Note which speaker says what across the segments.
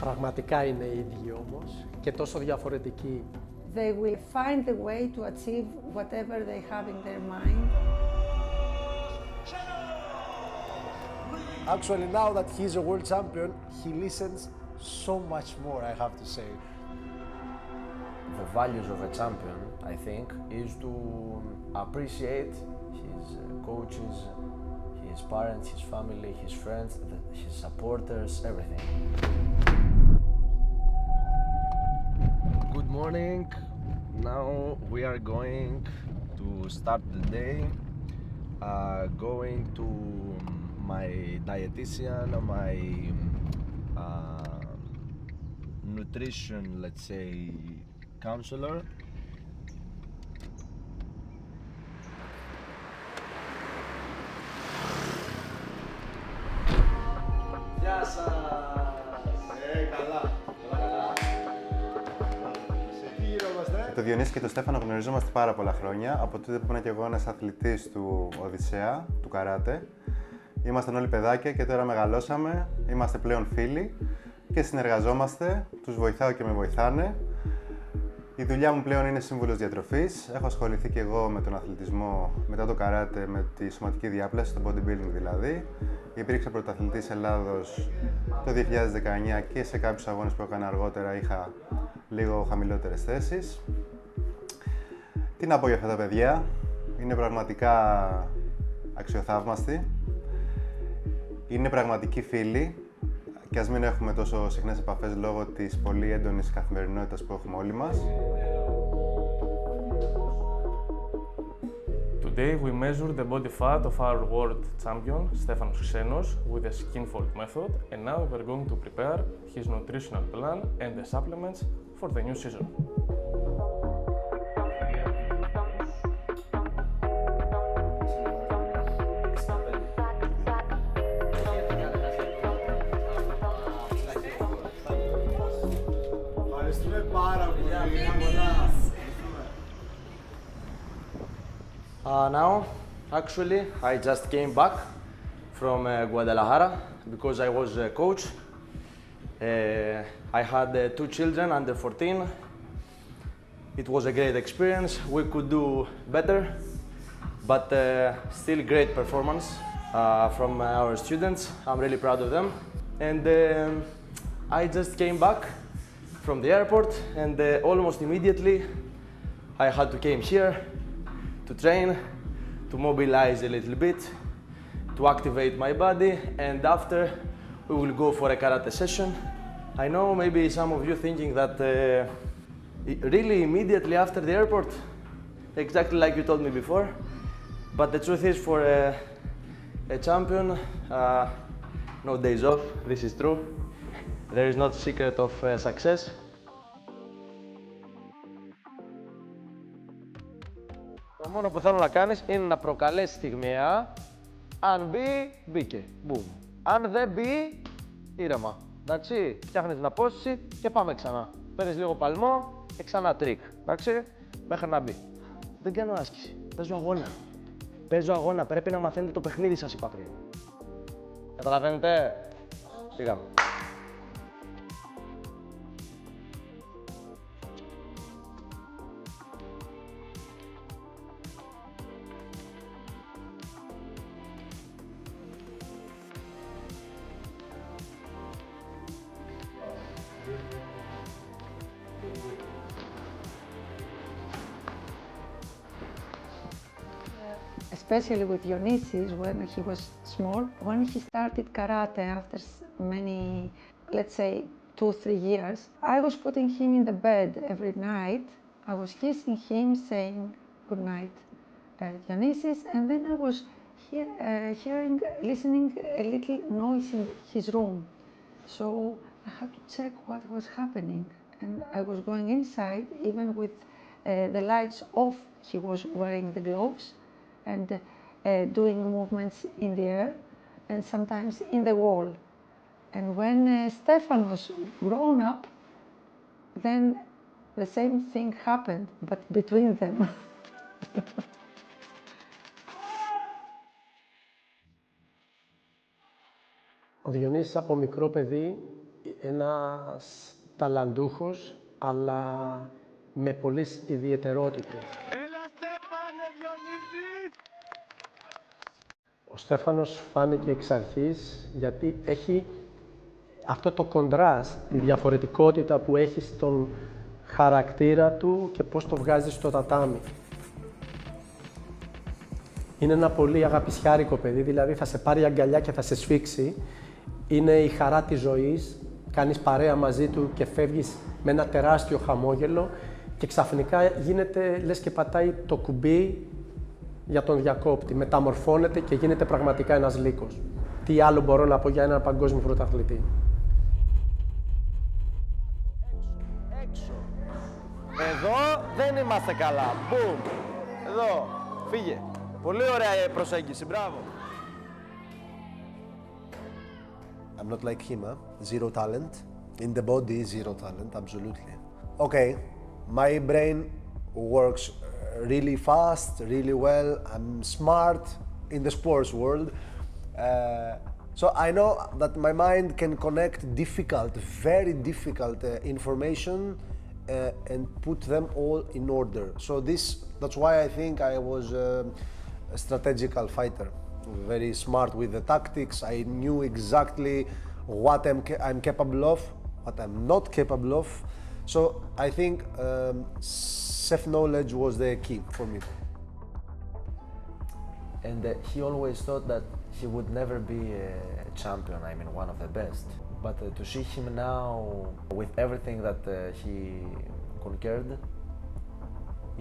Speaker 1: Πραγματικά είναι ίδιοι όμως και τόσο διαφορετικοί.
Speaker 2: They will find a way to achieve whatever they have in their mind.
Speaker 3: Actually, now that he's a world champion, he listens so much more, I have to say.
Speaker 4: The values of a champion, I think, is to appreciate his coaches, his parents, his family, his friends, his supporters, everything. Good morning. Now we are going to start the day, going to my dietitian, my nutrition, let's say, counselor.
Speaker 3: Γεια σας! Καλά. Τι γινόμαστε?
Speaker 5: Το Διονύση και τον Στέφανο γνωριζόμαστε πάρα πολλά χρόνια, από τότε που ήμουν και εγώ ένας αθλητής του Οδυσσέα, του καράτε. Ήμασταν όλοι παιδάκια και τώρα μεγαλώσαμε, είμαστε πλέον φίλοι και συνεργαζόμαστε, τους βοηθάω και με βοηθάνε. Η δουλειά μου πλέον είναι σύμβουλος διατροφής. Έχω ασχοληθεί και εγώ με τον αθλητισμό μετά το καράτε, με τη σωματική διάπλαση, το bodybuilding δηλαδή. Υπήρξα πρωταθλητής Ελλάδος το 2019 και σε κάποιους αγώνες που έκανα αργότερα είχα λίγο χαμηλότερες θέσεις. Τι να πω για αυτά τα παιδιά, είναι πραγματικά αξιοθαύμαστοι. Είναι πραγματικοί φίλοι και ας μην έχουμε τόσο συχνές επαφές λόγω της πολύ έντονης καθημερινότητας που έχουμε όλοι μας.
Speaker 6: Today we measure the body fat of our world champion, Stefanos Xenos, with a skin fold method, and now we're going to prepare his nutritional plan and the supplements for the new season.
Speaker 3: Ευχαριστούμε πάρα πολύ.
Speaker 4: Now, actually, I just came back from Guadalajara because I was a coach. I had two children under 14. It was a great experience. We could do better, but still great performance from our students. I'm really proud of them. And I just came back from the airport, and almost immediately I had to came here to train, to mobilize a little bit, to activate my body, and after we will go for a karate session. I know maybe some of you thinking that really immediately after the airport, exactly like you told me before, but the truth is for a champion, no days off, this is true. There is not secret of success. Το μόνο που θέλω να κάνεις είναι να προκαλέσεις στιγμιαία. Αν μπει, μπήκε. Boom. Αν δεν μπει, ήρεμα. Εντάξει, φτιάχνεις την απόσταση και πάμε ξανά. Παίρνεις λίγο παλμό και ξανά τρίκ. Εντάξει, μέχρι να μπει. Δεν κάνω άσκηση. Παίζω αγώνα. Παίζω αγώνα. Πρέπει να μαθαίνετε το παιχνίδι σας, είπα πριν. Καταλαβαίνετε. Πήγαμε.
Speaker 2: Especially with Dionysis when he was small. When he started karate after many, let's say 2-3 years, I was putting him in the bed every night. I was kissing him, saying good night, Dionysis, and then I was listening a little noise in his room. So I had to check what was happening, and I was going inside, even with the lights off. He was wearing the gloves and doing movements in the air and sometimes in the wall. And when Stefanos grown up, then the same thing happened, but between them.
Speaker 1: Ο Διονύσης από μικρό παιδί ένας ταλαντούχος, αλλά με πολλές ιδιαιτερότητες. Ο Στέφανος φάνηκε εξ αρχής γιατί έχει αυτό το κοντράστ, τη διαφορετικότητα που έχει στον χαρακτήρα του και πώς το βγάζει στο τατάμι. Είναι ένα πολύ αγαπησιάρικο παιδί, δηλαδή θα σε πάρει αγκαλιά και θα σε σφίξει. Είναι η χαρά της ζωής, κάνεις παρέα μαζί του και φεύγεις με ένα τεράστιο χαμόγελο και ξαφνικά γίνεται, λες και πατάει το κουμπί για τον διακόπτη. Μεταμορφώνεται και γίνεται πραγματικά ένας λύκος. Τι άλλο μπορώ να πω για έναν παγκόσμιο πρωταθλητή.
Speaker 4: Έξω. Εδώ δεν είμαστε καλά. Μπουμ. Εδώ. Φύγε. Πολύ ωραία προσέγγιση. Μπράβο.
Speaker 3: I'm not like him, huh? Zero talent. In the body, zero talent, absolutely. Okay, my brain works really fast, really well. I'm smart in the sports world. So I know that my mind can connect difficult, very difficult information and put them all in order. So that's why I think I was a strategical fighter. Very smart with the tactics. I knew exactly what I'm capable of, what I'm not capable of. So I think self-knowledge was the key for me.
Speaker 7: And he always thought that he would never be a champion, I mean one of the best. But to see him now with everything that he conquered,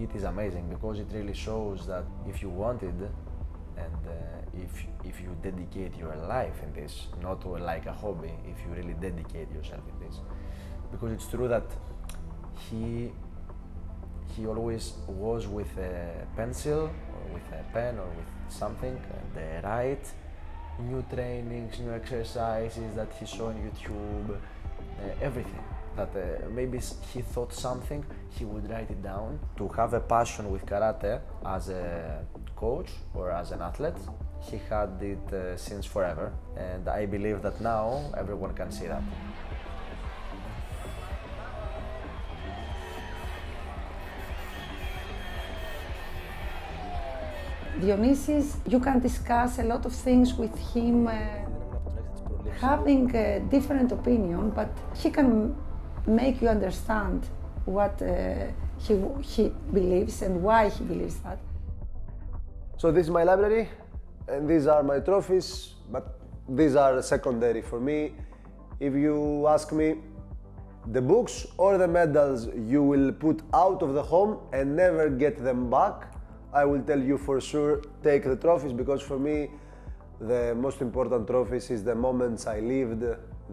Speaker 7: it is amazing because it really shows that if you wanted and if you dedicate your life in this, not like a hobby, if you really dedicate yourself in this. Because it's true that he always was with a pencil or with a pen or with something and write new trainings, new exercises that he saw on YouTube, everything. That maybe he thought something, he would write it down. To have a passion with karate as a coach or as an athlete, he had it since forever, and I believe that now everyone can see that.
Speaker 2: Dionysus, you can discuss a lot of things with him, having a different opinion, but he can make you understand what he believes and why he believes that.
Speaker 3: So this is my library, and these are my trophies, but these are secondary for me. If you ask me, the books or the medals you will put out of the home and never get them back, I will tell you for sure, take the trophies, because for me, the most important trophies is the moments I lived,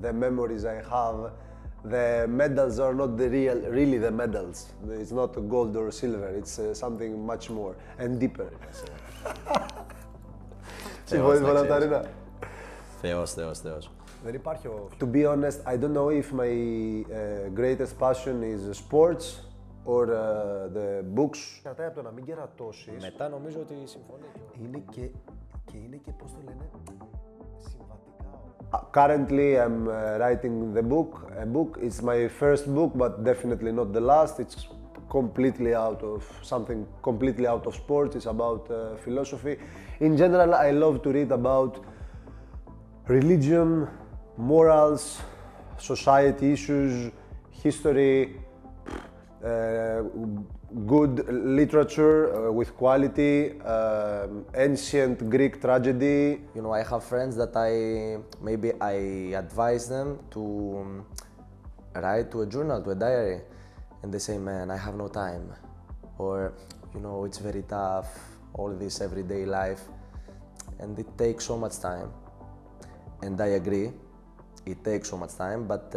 Speaker 3: the memories I have. The medals are not really the medals. It's not gold or silver, it's something much more and deeper.
Speaker 7: Θεός.
Speaker 3: Δεν υπάρχει ο... To be honest, I don't know if my greatest passion is sports or the books. Κρατάει από το να μην κερατώσεις.
Speaker 7: Μετά νομίζω ότι συμφωνεί.
Speaker 3: Είναι και πώς το λένε, συμβατικά. Currently I'm writing the book. A book. It's my first book, but definitely not the last. It's completely out of something completely out of sports. It's about philosophy. In general, I love to read about religion, morals, society issues, history, good literature with quality, ancient Greek tragedy.
Speaker 7: You know, I have friends that maybe I advise them to write to a journal, to a diary, and they say, man, I have no time. Or, you know, it's very tough, all this everyday life, and it takes so much time. And I agree, it takes so much time, but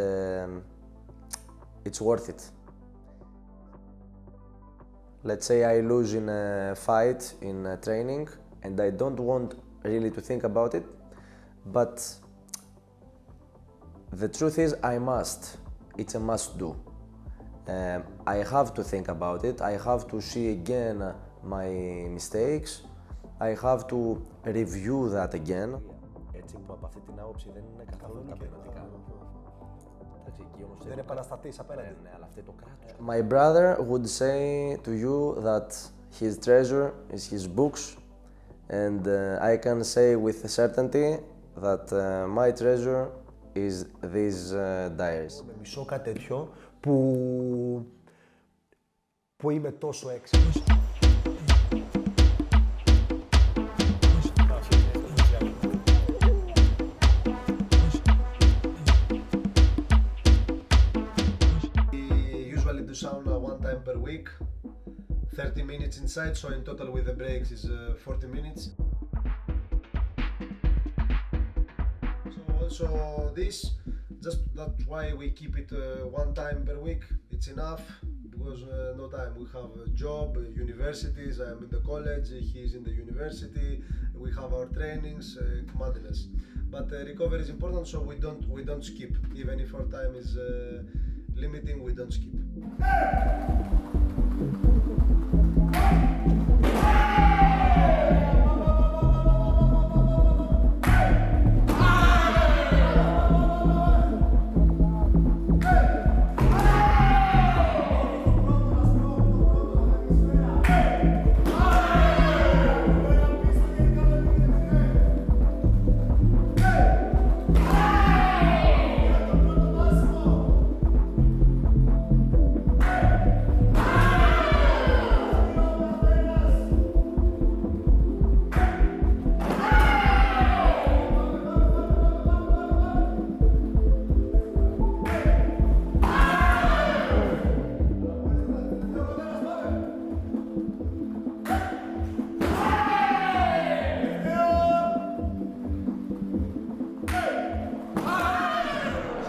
Speaker 7: it's worth it. Let's say I lose in a fight, in a training, and I don't want really to think about it, but the truth is I must. It's a must do. I have to think about it, I have to see again my mistakes, I have to review that again. Έτσι που από αυτή την άποψη δεν είναι καθόλου ταπεινωτικά. Εντάξει, εκεί όμως
Speaker 3: Δεν είναι παραστατής απέναντι.
Speaker 7: ναι, αλλά αυτό το κράτος.
Speaker 4: My brother would say to you that his treasure is his books, and I can say with certainty that my treasure is these diaries.
Speaker 3: Με μισό κάτι τέτοιο που είμαι τόσο έξυπνος. We usually do sauna one time per week, 30 minutes inside, so in total with the breaks is 40 minutes. So also this, just that's why we keep it one time per week. It's enough because no time. We have a job, universities. I'm in the college. He's in the university. We have our trainings, madness. But recovery is important, so we don't skip. Even if our time is limiting, we don't skip.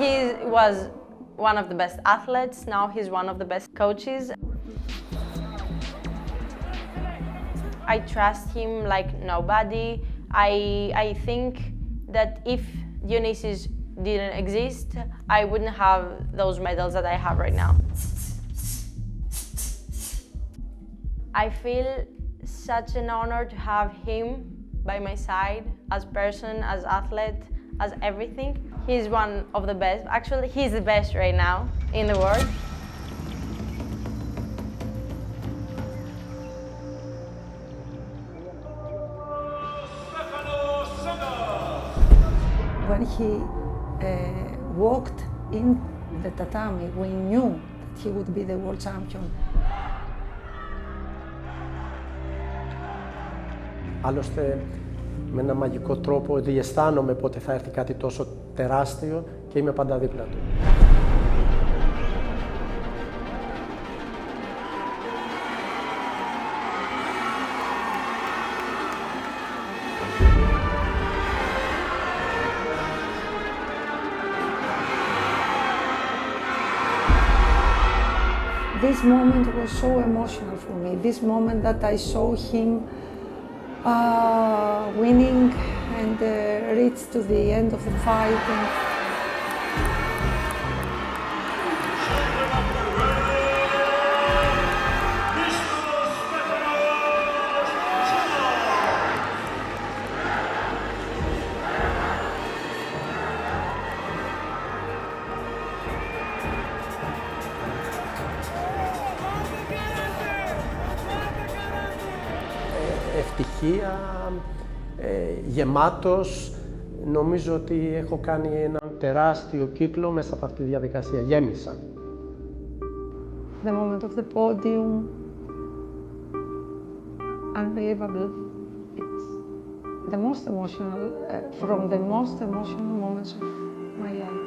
Speaker 8: He was one of the best athletes, now he's one of the best coaches. I trust him like nobody. I think that if Dionysus didn't exist, I wouldn't have those medals that I have right now. I feel such an honor to have him by my side as person, as athlete, as everything. He's one of the best. Actually, he's the best right now in the world.
Speaker 2: When he walked in the tatami, we knew that he would be the world champion.
Speaker 1: Άλλωστε, με ένα μαγικό τρόπο διαισθάνομαι πότε θα έρθει κάτι τόσο τεράστιο και είμαι πάντα δίπλα του.
Speaker 2: This moment was so emotional for me. This moment that I saw him winning and reach to the end of the fight.
Speaker 1: Ευτυχία, γεμάτος. Νομίζω ότι έχω κάνει έναν τεράστιο κύκλο μέσα από αυτή τη διαδικασία. Γέμισα.
Speaker 2: The moment of the podium, unbelievable. It's the most emotional, from the most emotional moments of my life.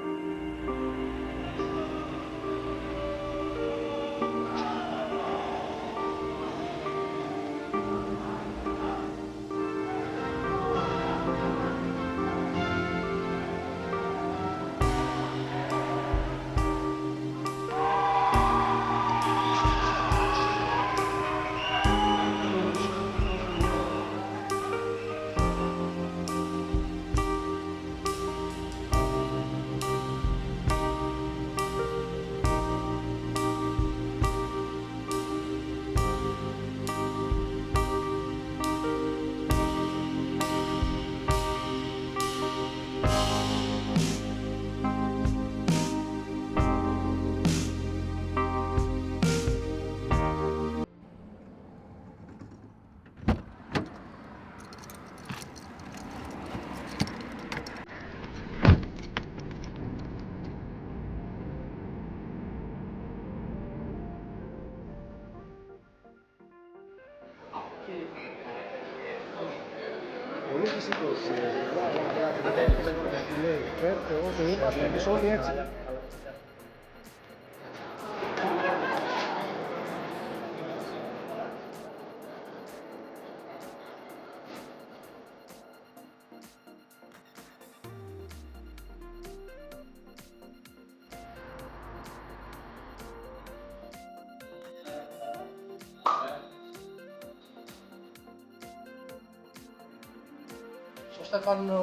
Speaker 9: Στο Στέφανο,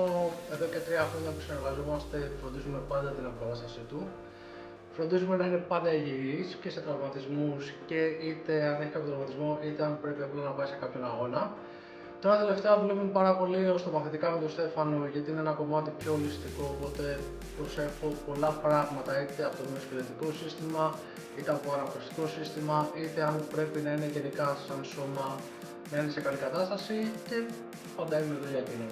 Speaker 9: εδώ και 3 χρόνια που συνεργαζόμαστε, φροντίζουμε πάντα την αποκατάστασή του. Φροντίζουμε να είναι πάντα υγιής και σε τραυματισμούς και είτε αν έχει κάποιο τραυματισμό είτε αν πρέπει απλά να πάει σε κάποιον αγώνα. Τώρα τελευταία δουλεύουμε πάρα πολύ οστομαθητικά με τον Στέφανο γιατί είναι ένα κομμάτι πιο ολιστικό, οπότε προσέχω πολλά πράγματα είτε από το μυοσκελετικό σύστημα, είτε από το αναπνευστικό σύστημα, είτε αν πρέπει να είναι γενικά σαν σώμα να είναι σε καλή κατάσταση και πάντα είμαι εδώ για εκείνο.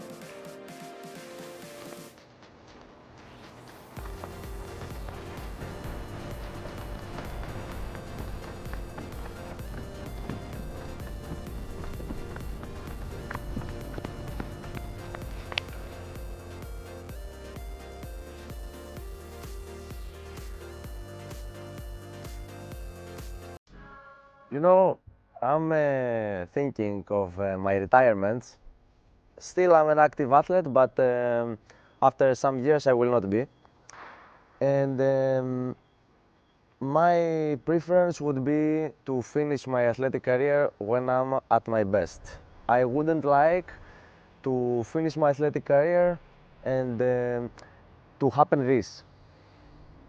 Speaker 7: You know, I'm thinking of my retirement. Still, I'm an active athlete, but after some years I will not be. And my preference would be to finish my athletic career when I'm at my best. I wouldn't like to finish my athletic career and to happen this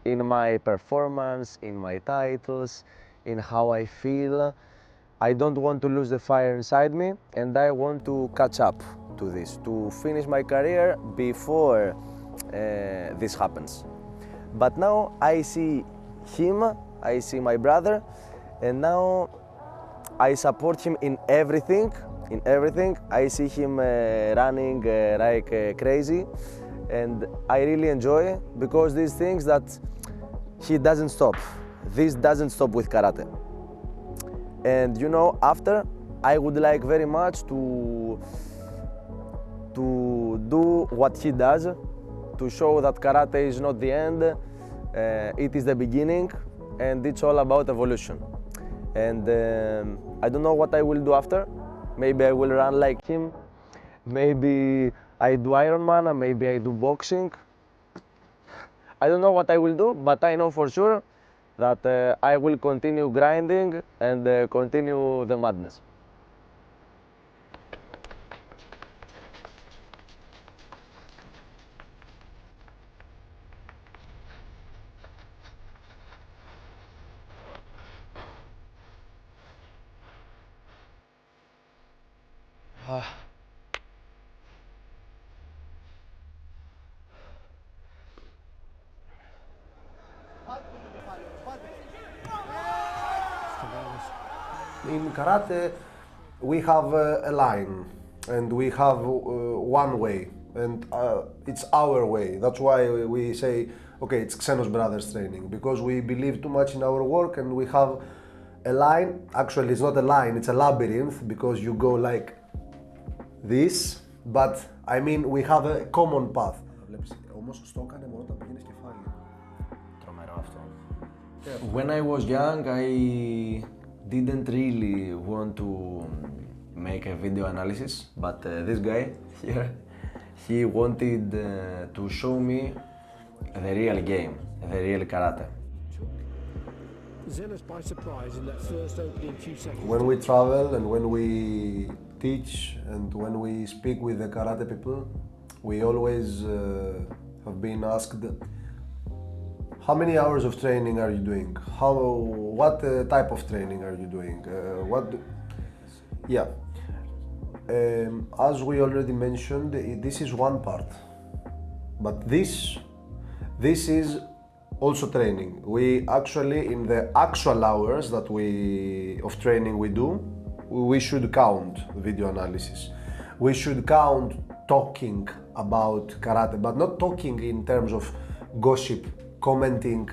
Speaker 7: in my performance, in my titles, in how I feel. I don't want to lose the fire inside me and I want to catch up to this, to finish my career before this happens. But now I see him, I see my brother, and now I support him in everything. I see him running like crazy and I really enjoy because these things that he doesn't stop. This doesn't stop with karate. And you know, after I would like very much to do what he does, to show that karate is not the end, it is the beginning and it's all about evolution. And I don't know what I will do after. Maybe I will run like him, maybe I do Ironman, maybe I do boxing. I don't know what I will do, but I know for sure that I will continue grinding and continue the madness.
Speaker 3: In karate, we have a line and we have one way and it's our way. That's why we say, okay, it's Xenos Brothers training because we believe too much in our work and we have a line. Actually, it's not a line, it's a labyrinth because you go like this, but I mean, we have a common path. Όμως στο έκανε μόνο όταν πήγαινες κεφάλι.
Speaker 7: Τρομερό αυτό. When I was young, I didn't really want to make a video analysis, but this guy here, he wanted to show me the real game, the real karate.
Speaker 10: Xenos by surprise in that first opening few seconds.
Speaker 3: When we travel and when we teach and when we speak with the karate people, we always have been asked, how many hours of training are you doing? What type of training are you doing? As we already mentioned, this is one part, but this is also training. We actually, in the actual hours that of training we do, we should count video analysis. We should count talking about karate, but not talking in terms of gossip, commenting,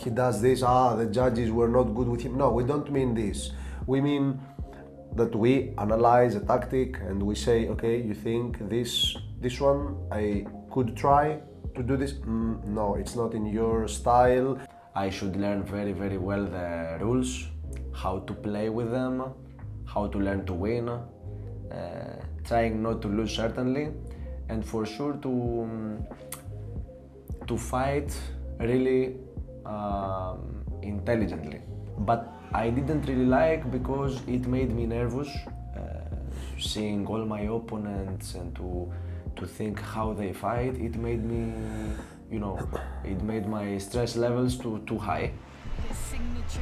Speaker 3: he does this, the judges were not good with him. No, we don't mean this. We mean that we analyze a tactic and we say, okay, you think this one I could try to do this? No, it's not in your style.
Speaker 7: I should learn very, very well the rules, how to play with them, how to learn to win, trying not to lose certainly, and for sure to fight really intelligently. But I didn't really like because it made me nervous, seeing all my opponents and to think how they fight. It made me, you know, it made my stress levels too high.
Speaker 11: His signature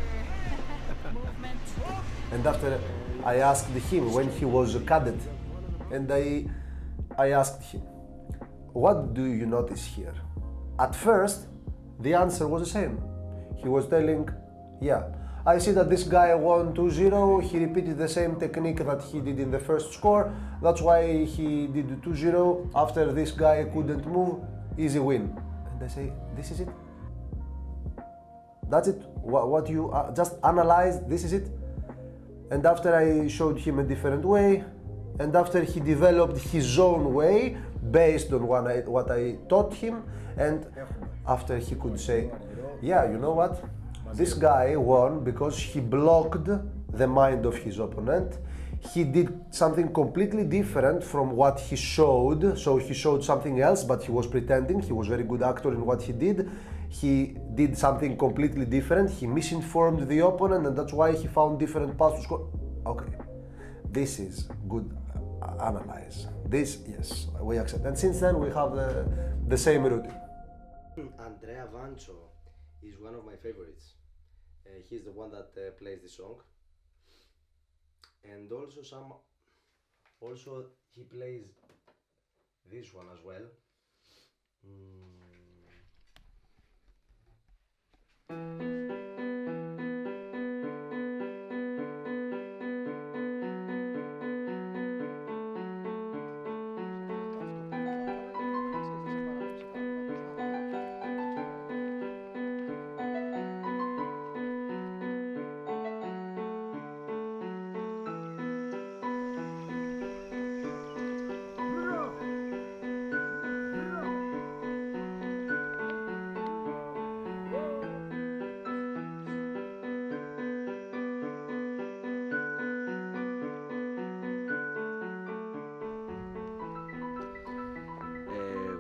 Speaker 11: movement.
Speaker 3: And after I asked him when he was a cadet, and I asked him, what do you notice here? At first, the answer was the same. He was telling, yeah, I see that this guy won 2-0, he repeated the same technique that he did in the first score, that's why he did 2-0, after this guy couldn't move, easy win. And I say, this is it? That's it? What you just analyzed, this is it? And after I showed him a different way, and after he developed his own way, based on what I taught him, and after he could say, yeah, you know what? This guy won because he blocked the mind of his opponent. He did something completely different from what he showed. So he showed something else, but he was pretending. He was a very good actor in what he did. He did something completely different. He misinformed the opponent, and that's why he found different paths to score. Okay, this is good analyze. This, yes, we accept. And since then, we have the same routine.
Speaker 12: Andrea Vancho is one of my favorites. He's the one that plays the song, and also he plays this one as well.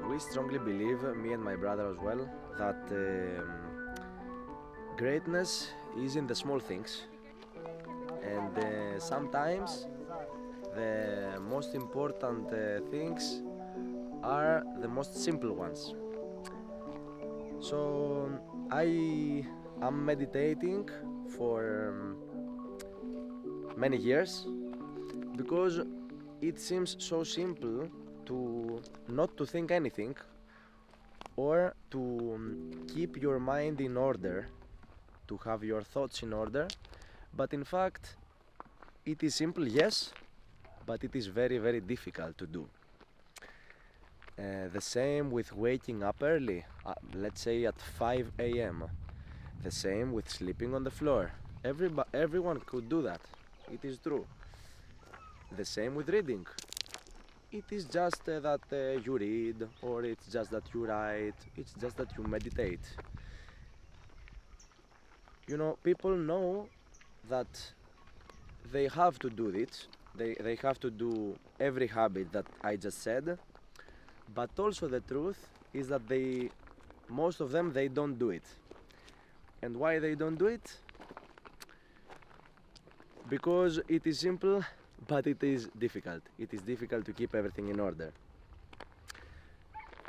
Speaker 7: We strongly believe, me and my brother as well, that greatness is in the small things, and sometimes the most important things are the most simple ones. So I am meditating for many years because it seems so simple to not to think anything, or to keep your mind in order, to have your thoughts in order. But in fact, it is simple, yes, but it is very, very difficult to do. The same with waking up early, let's say at 5 a.m. The same with sleeping on the floor. Everyone could do that, it is true. The same with reading. It is just that you read, or it's just that you write, it's just that you meditate. You know, people know that they have to do it, they have to do every habit that I just said, but also the truth is that most of them, they don't do it. And why they don't do it? Because it is simple, but it is difficult. It is difficult to keep everything in order.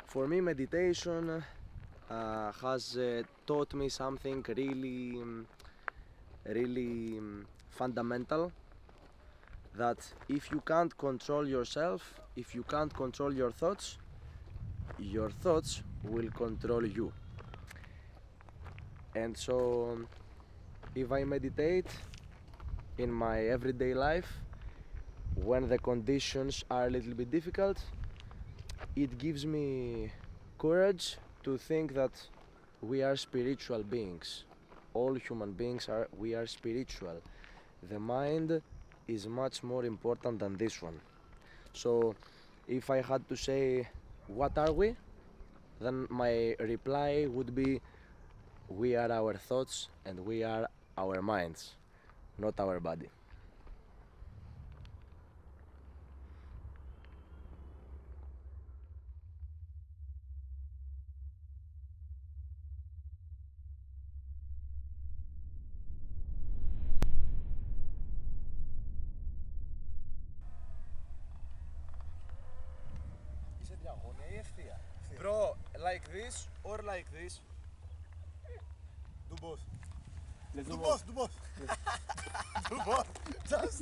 Speaker 7: For me, meditation has taught me something really fundamental, that if you can't control yourself, if you can't control your thoughts will control you. And so if I meditate in my everyday life, when the conditions are a little bit difficult, it gives me courage to think that we are spiritual beings. All human beings we are spiritual. The mind is much more important than this one. So if I had to say what are we, then my reply would be we are our thoughts and we are our minds, not our body. Bro, like this or like this?
Speaker 3: Do both. Do both. Do both. Do both. Just